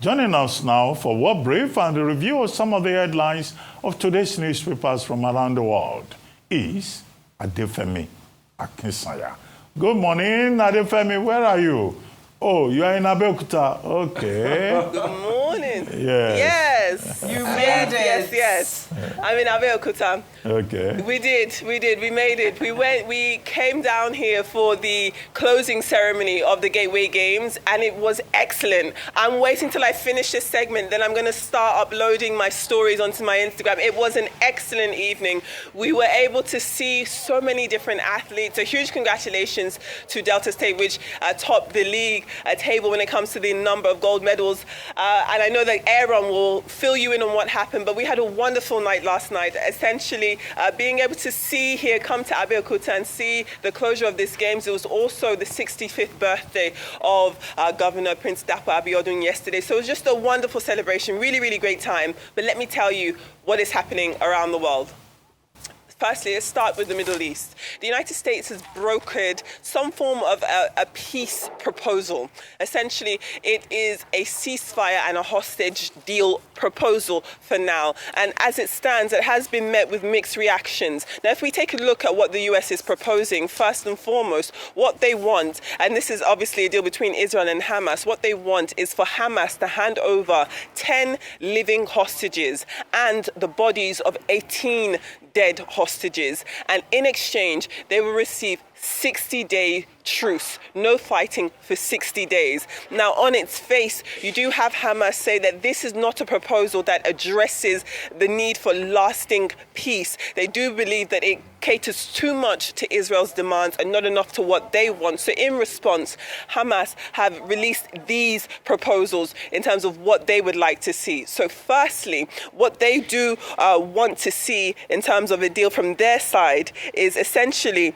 Joining us now for World Brief and a review of some of the headlines of today's newspapers from around the world is Adefemi Akinsanya. Good morning, Adefemi. Where are you? Oh, you are in Abeokuta. Okay. Good morning. Yes. You made it. Yes. I'm in Abeokuta. Okay. We did. We made it. We came down here for the closing ceremony of the Gateway Games, and it was excellent. I'm waiting till I finish this segment, then I'm going to start uploading my stories onto my Instagram. It was an excellent evening. We were able to see so many different athletes. A huge congratulations to Delta State, which topped the league table when it comes to the number of gold medals. And I know that Aaron will fill you in on what happened, but we had a wonderful night last night. Essentially, being able to see here, come to Abeokuta and see the closure of these games. It was also the 65th birthday of Governor Prince Dapo Abiodun yesterday. So it was just a wonderful celebration, really, really great time. But let me tell you what is happening around the world. Firstly, let's start with the Middle East. The United States has brokered some form of a peace proposal. Essentially, it is a ceasefire and a hostage deal proposal for now. And as it stands, it has been met with mixed reactions. Now, if we take a look at what the US is proposing, first and foremost, what they want, and this is obviously a deal between Israel and Hamas, what they want is for Hamas to hand over 10 living hostages and the bodies of 18 dead hostages, and in exchange they will receive 60-day truce, no fighting for 60 days. Now, on its face, you do have Hamas say that this is not a proposal that addresses the need for lasting peace. They do believe that it caters too much to Israel's demands and not enough to what they want. So in response, Hamas have released these proposals in terms of what they would like to see. So firstly, what they do want to see in terms of a deal from their side is essentially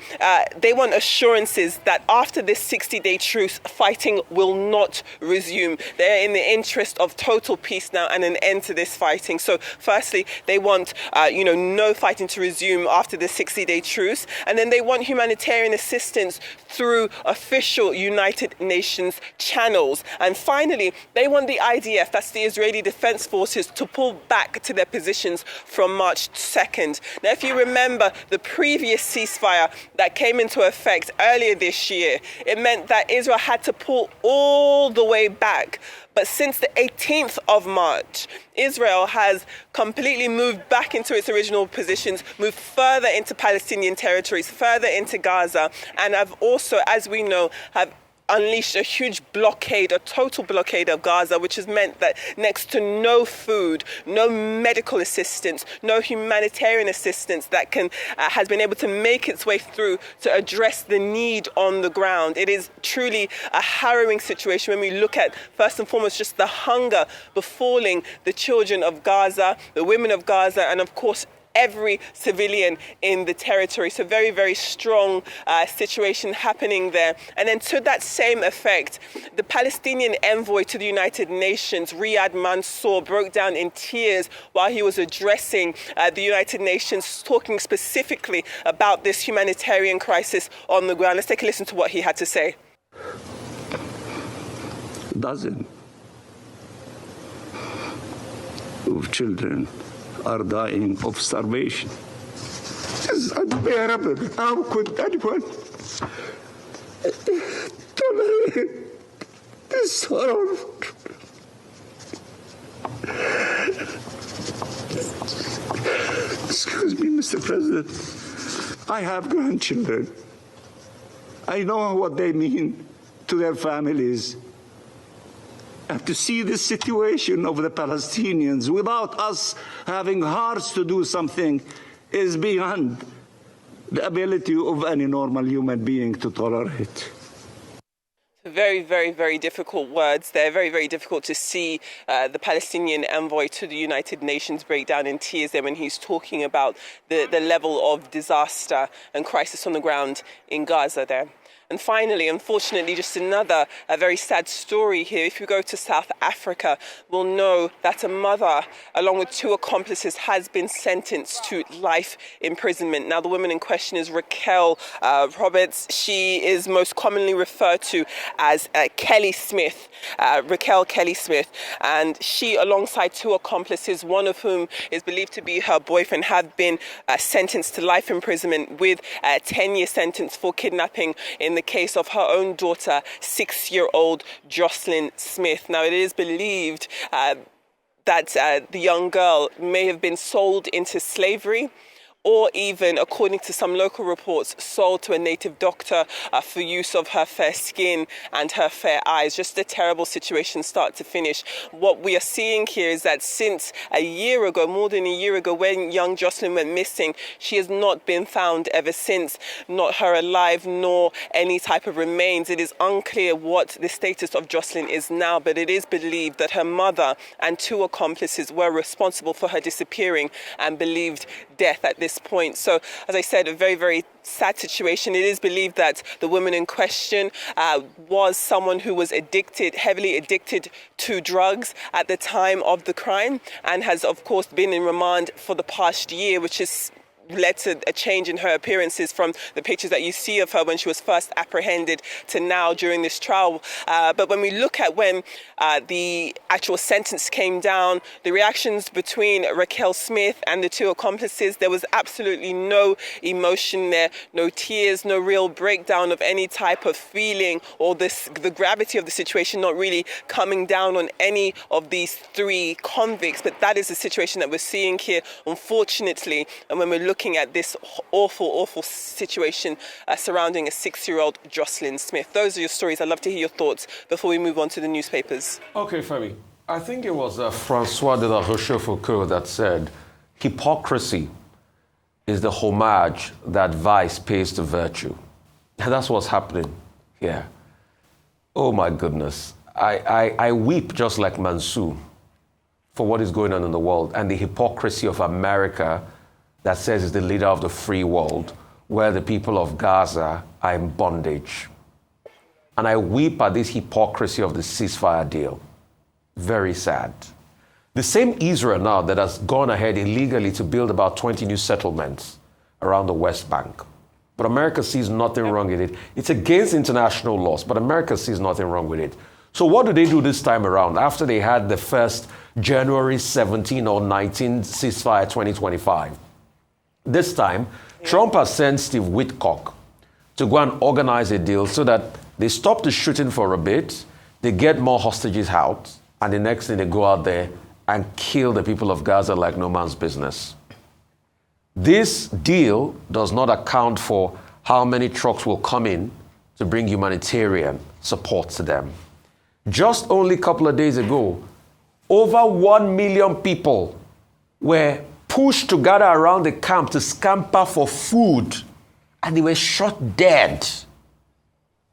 they want assurances that after this 60-day truce, fighting will not resume. They're in the interest of total peace now and an end to this fighting. So firstly, they want no fighting to resume after the 60-day truce, and then they want humanitarian assistance through official United Nations channels. And finally, they want the IDF, that's the Israeli Defense Forces, to pull back to their positions from March 2nd. Now, if you remember the previous ceasefire that came into effect earlier this year, it meant that Israel had to pull all the way back. But since the 18th of March, Israel has completely moved back into its original positions, moved further into Palestinian territories, further into Gaza, and have also, as we know, have unleashed a huge blockade, a total blockade of Gaza, which has meant that next to no food, no medical assistance, no humanitarian assistance that has been able to make its way through to address the need on the ground. It is truly a harrowing situation when we look at, first and foremost, just the hunger befalling the children of Gaza, the women of Gaza, and of course, every civilian in the territory. So very, very strong situation happening there. And then to that same effect, the Palestinian envoy to the United Nations, Riyad Mansour, broke down in tears while he was addressing the United Nations, talking specifically about this humanitarian crisis on the ground. Let's take a listen to what he had to say. Dozens of children are dying of starvation. This is unbearable. How could anyone tolerate this horror? Excuse me, Mr. President. I have grandchildren. I know what they mean to their families. And to see this situation of the Palestinians without us having hearts to do something is beyond the ability of any normal human being to tolerate. Very, very, very difficult words there. Very, very difficult to see the Palestinian envoy to the United Nations break down in tears there when he's talking about the level of disaster and crisis on the ground in Gaza there. And finally, unfortunately, just a very sad story here. If you go to South Africa, we'll know that a mother, along with 2 accomplices, has been sentenced to life imprisonment. Now, the woman in question is Raquel Roberts. She is most commonly referred to as Kelly Smith, Raquel Kelly Smith. And she, alongside 2 accomplices, one of whom is believed to be her boyfriend, have been sentenced to life imprisonment with a 10-year sentence for kidnapping in the case of her own daughter, 6-year-old Jocelyn Smith. Now, it is believed that the young girl may have been sold into slavery, or even, according to some local reports, sold to a native doctor for use of her fair skin and her fair eyes. Just a terrible situation start to finish. What we are seeing here is that since a year ago, more than a year ago, when young Jocelyn went missing, she has not been found ever since, not her alive nor any type of remains. It is unclear what the status of Jocelyn is now, but it is believed that her mother and 2 accomplices were responsible for her disappearing and believed death at this point. So, as I said, a very, very sad situation. It is believed that the woman in question was someone who was heavily addicted to drugs at the time of the crime, and has, of course, been in remand for the past year, which is led to a change in her appearances from the pictures that you see of her when she was first apprehended to now during this trial. But when we look at when the actual sentence came down, the reactions between Raquel Smith and the 2 accomplices, there was absolutely no emotion there, no tears, no real breakdown of any type of feeling, or the gravity of the situation not really coming down on any of these 3 convicts. But that is the situation that we're seeing here, unfortunately. And when we're looking at this awful situation surrounding a 6-year-old Jocelyn Smith. Those are your stories. I'd love to hear your thoughts before we move on to the newspapers. Okay, Femi. I think it was Francois de la Rochefoucauld that said, hypocrisy is the homage that vice pays to virtue. And that's what's happening here. Oh my goodness. I weep just like Mansour for what is going on in the world and the hypocrisy of America that says it's the leader of the free world, where the people of Gaza are in bondage. And I weep at this hypocrisy of the ceasefire deal. Very sad. The same Israel now that has gone ahead illegally to build about 20 new settlements around the West Bank. But America sees nothing wrong with it. It's against international laws, but America sees nothing wrong with it. So what do they do this time around after they had the first January 17 or 19 ceasefire 2025? This time, Trump has sent Steve Witkoff to go and organize a deal so that they stop the shooting for a bit, they get more hostages out, and the next thing they go out there and kill the people of Gaza like no man's business. This deal does not account for how many trucks will come in to bring humanitarian support to them. Just only a couple of days ago, over 1 million people were pushed to gather around the camp to scamper for food, and they were shot dead.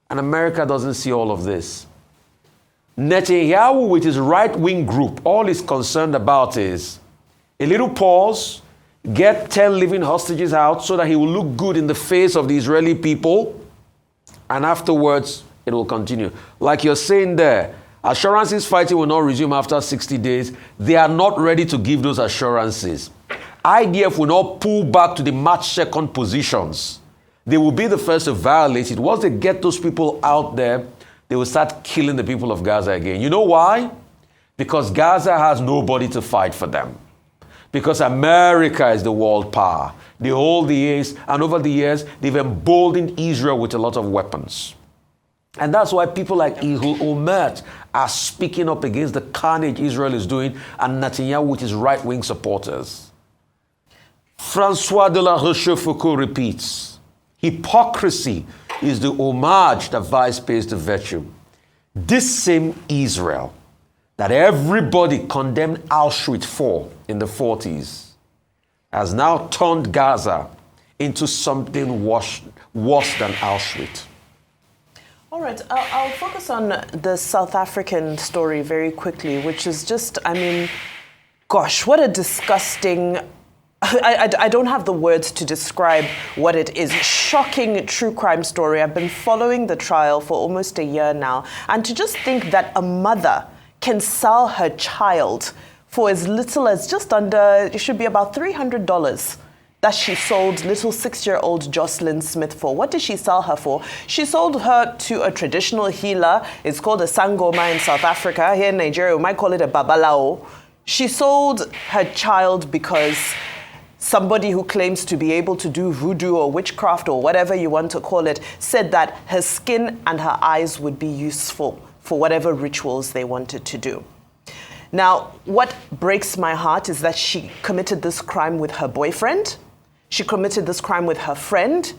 And America doesn't see all of this. Netanyahu, with his right-wing group, all he's concerned about is a little pause, get 10 living hostages out so that he will look good in the face of the Israeli people, and afterwards it will continue. Like you're saying there, assurances fighting will not resume after 60 days. They are not ready to give those assurances. IDF will not pull back to the March 2nd positions. They will be the first to violate it. Once they get those people out there, they will start killing the people of Gaza again. You know why? Because Gaza has nobody to fight for them. Because America is the world power. They hold the ace, and over the years, they've emboldened Israel with a lot of weapons. And that's why people like Ehud Olmert are speaking up against the carnage Israel is doing, and Netanyahu with his right-wing supporters. Francois de la Rochefoucauld repeats, hypocrisy is the homage that vice pays to virtue. This same Israel that everybody condemned Auschwitz for in the 40s has now turned Gaza into something worse than Auschwitz. All right, I'll focus on the South African story very quickly, which is just, gosh, what a disgusting I don't have the words to describe what it is. Shocking true crime story. I've been following the trial for almost a year now. And to just think that a mother can sell her child for as little as just under, it should be about $300 that she sold little 6-year-old Jocelyn Smith for. What did she sell her for? She sold her to a traditional healer. It's called a Sangoma in South Africa. Here in Nigeria, we might call it a Babalao. She sold her child because somebody who claims to be able to do voodoo or witchcraft or whatever you want to call it said that her skin and her eyes would be useful for whatever rituals they wanted to do. Now, what breaks my heart is that she committed this crime with her boyfriend. She committed this crime with her friend.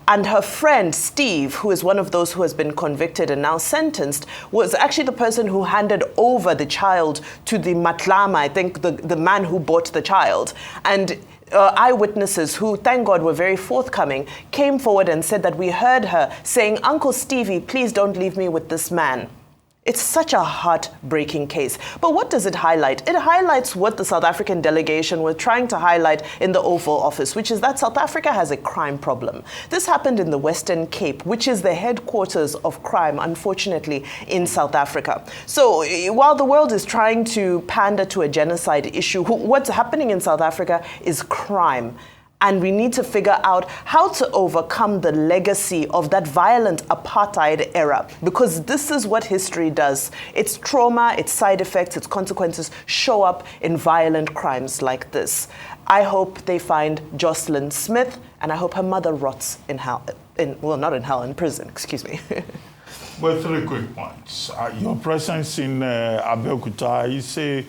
And her friend, Steve, who is one of those who has been convicted and now sentenced, was actually the person who handed over the child to the Matlama, I think the man who bought the child. And eyewitnesses who, thank God, were very forthcoming, came forward and said that we heard her saying, "Uncle Stevie, please don't leave me with this man." It's such a heartbreaking case. But what does it highlight? It highlights what the South African delegation were trying to highlight in the Oval Office, which is that South Africa has a crime problem. This happened in the Western Cape, which is the headquarters of crime, unfortunately, in South Africa. So while the world is trying to pander to a genocide issue, what's happening in South Africa is crime. And we need to figure out how to overcome the legacy of that violent apartheid era, because this is what history does. Its trauma, its side effects, its consequences show up in violent crimes like this. I hope they find Jocelyn Smith, and I hope her mother rots in hell, well, not in hell, in prison, excuse me. Well, 3 quick points. Your presence in Abeokuta is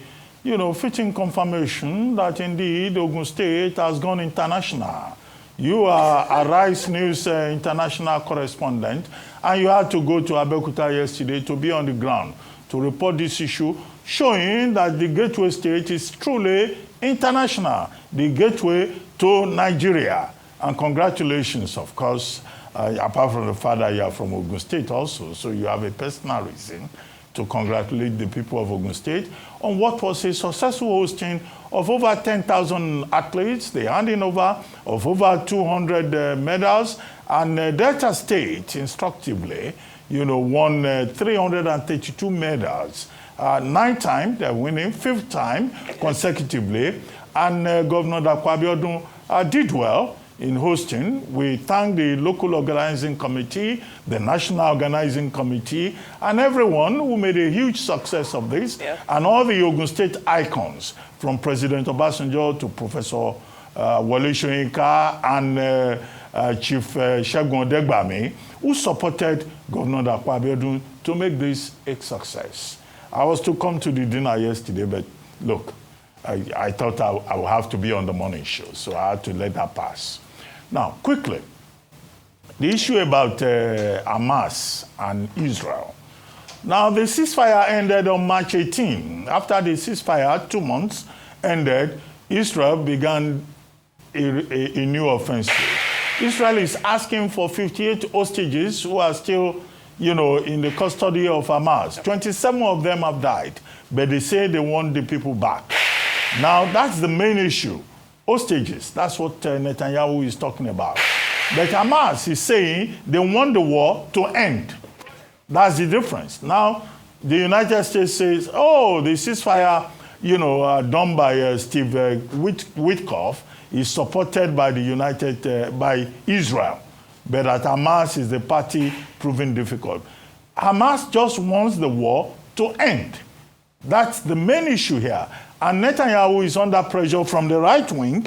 fitting confirmation that indeed Ogun State has gone international. You are a Rice News international correspondent, and you had to go to Abeokuta yesterday to be on the ground to report this issue, showing that the gateway state is truly international, the gateway to Nigeria. And congratulations, of course, apart from the fact that you are from Ogun State also, so you have a personal reason to congratulate the people of Ogun State on what was a successful hosting of over 10,000 athletes, the handing over of over 200 medals, and Delta State, instructively, won 332 medals. 9th time they're winning, 5th time consecutively, and Governor Dapo Abiodun did well in hosting. We thank the local organizing committee, the national organizing committee, and everyone who made a huge success of this, and all the Ogun State icons, from President Obasanjo to Professor Wole Soyinka and Chief Segun Odegbami, who supported Governor Dapo Abiodun to make this a success. I was to come to the dinner yesterday, but look, I thought I would have to be on the morning show, so I had to let that pass. Now, quickly, the issue about Hamas and Israel. Now, the ceasefire ended on March 18. After the ceasefire, 2 months ended, Israel began a new offensive. Israel is asking for 58 hostages who are still, in the custody of Hamas. 27 of them have died, but they say they want the people back. Now, that's the main issue. Hostages, that's what Netanyahu is talking about. But Hamas is saying they want the war to end. That's the difference. Now, the United States says, oh, the ceasefire, done by Steve Witkoff is supported by by Israel. But that Hamas is the party proving difficult. Hamas just wants the war to end. That's the main issue here. And Netanyahu is under pressure from the right wing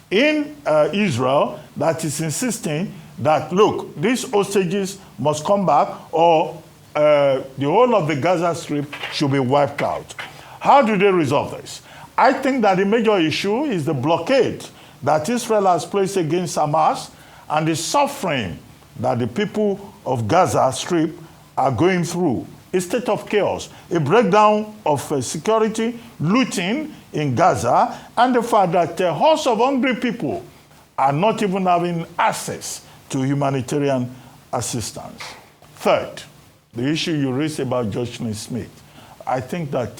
in Israel that is insisting that, look, these hostages must come back or the whole of the Gaza Strip should be wiped out. How do they resolve this? I think that the major issue is the blockade that Israel has placed against Hamas and the suffering that the people of Gaza Strip are going through. A state of chaos, a breakdown of security, looting in Gaza, and the fact that a host of hungry people are not even having access to humanitarian assistance. Third, the issue you raised about Jocelyn Smith. I think that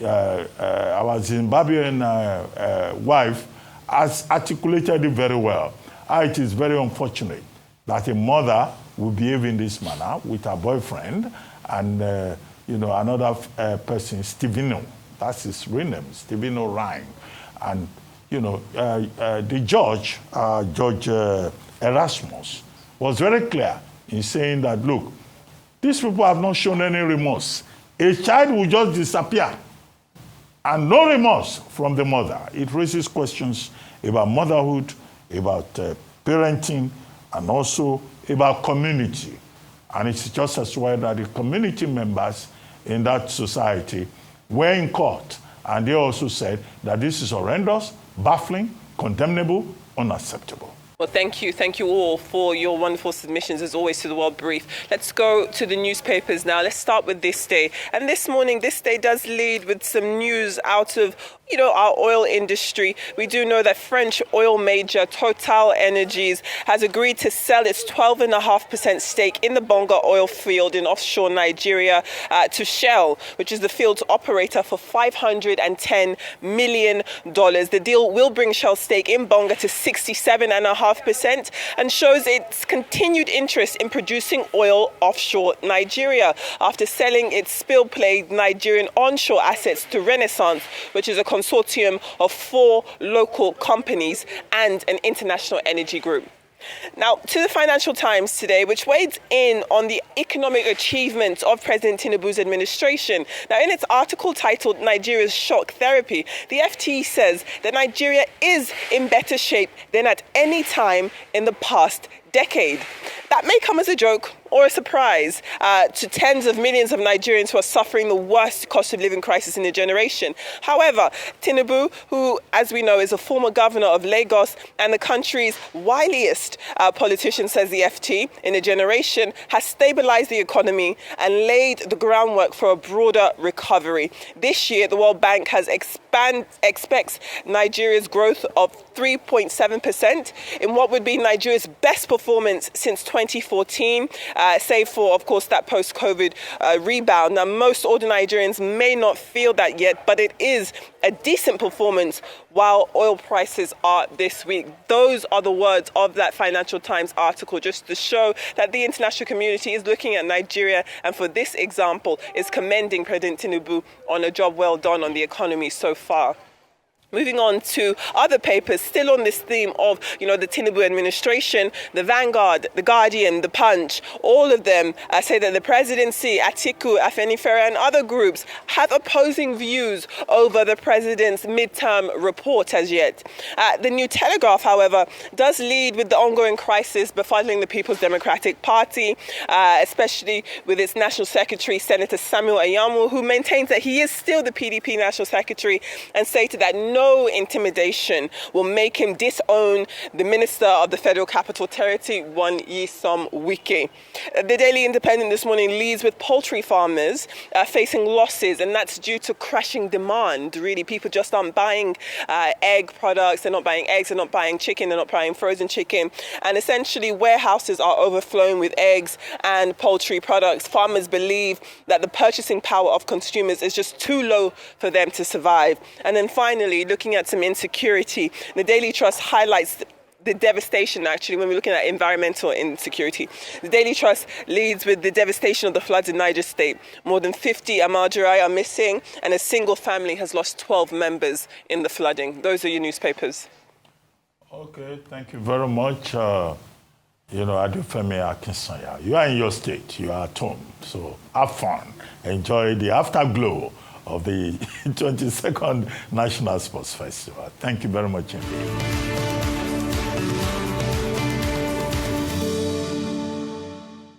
our Zimbabwean wife has articulated it very well. It is very unfortunate that a mother will behave in this manner with her boyfriend and another person, Stevino. That's his real name, Stevino Ryan. And the judge, Judge Erasmus, was very clear in saying that, look, these people have not shown any remorse. A child will just disappear and no remorse from the mother. It raises questions about motherhood, about parenting, and also about community. And it's just as well that the community members in that society were in court, and they also said that this is horrendous, baffling, condemnable, unacceptable. Well, thank you. Thank you all for your wonderful submissions, as always, to the World Brief. Let's go to the newspapers now. Let's start with This Day. And this morning, This Day does lead with some news out of, our oil industry. We do know that French oil major Total Energies has agreed to sell its 12.5% stake in the Bonga oil field in offshore Nigeria to Shell, which is the field's operator, for $510 million. The deal will bring Shell's stake in Bonga to 67.5% and shows its continued interest in producing oil offshore Nigeria after selling its spill-plagued Nigerian onshore assets to Renaissance, which is a consortium of 4 local companies and an international energy group. Now, to the Financial Times today, which weighs in on the economic achievements of President Tinubu's administration. Now, in its article titled Nigeria's Shock Therapy, the FT says that Nigeria is in better shape than at any time in the past decade. That may come as a joke or a surprise to tens of millions of Nigerians who are suffering the worst cost of living crisis in a generation. However, Tinubu, who, as we know, is a former governor of Lagos and the country's wiliest politician, says the FT, in a generation, has stabilized the economy and laid the groundwork for a broader recovery. This year, the World Bank has expects Nigeria's growth of 3.7% in what would be Nigeria's best performance since 2014, save for, of course, that post-COVID rebound. Now, most ordinary Nigerians may not feel that yet, but it is a decent performance while oil prices are this week. Those are the words of that Financial Times article, just to show that the international community is looking at Nigeria and, for this example, is commending President Tinubu on a job well done on the economy so far. Moving on to other papers, still on this theme of, the Tinubu administration, the Vanguard, the Guardian, the Punch, all of them say that the presidency, Atiku, Afenifere, and other groups have opposing views over the president's midterm report as yet. The New Telegraph, however, does lead with the ongoing crisis befuddling the People's Democratic Party, especially with its National Secretary, Senator Samuel Ayamu, who maintains that he is still the PDP National Secretary and stated that no intimidation will make him disown the Minister of the Federal Capital Territory, one Nyesom Wike. The Daily Independent this morning leads with poultry farmers facing losses, and that's due to crashing demand. Really, people just aren't buying egg products, they're not buying eggs, they're not buying chicken, they're not buying frozen chicken, and essentially warehouses are overflowing with eggs and poultry products. Farmers believe that the purchasing power of consumers is just too low for them to survive. And then finally, looking at some insecurity, the Daily Trust highlights the devastation, actually, when we're looking at environmental insecurity. The Daily Trust leads with the devastation of the floods in Niger State. More than 50 Amajirai are missing, and a single family has lost 12 members in the flooding. Those are your newspapers. Okay, thank you very much. Adefemi Akinsanya, you are in your state, you are at home, so have fun. Enjoy the afterglow of the 22nd National Sports Festival. Thank you very much indeed.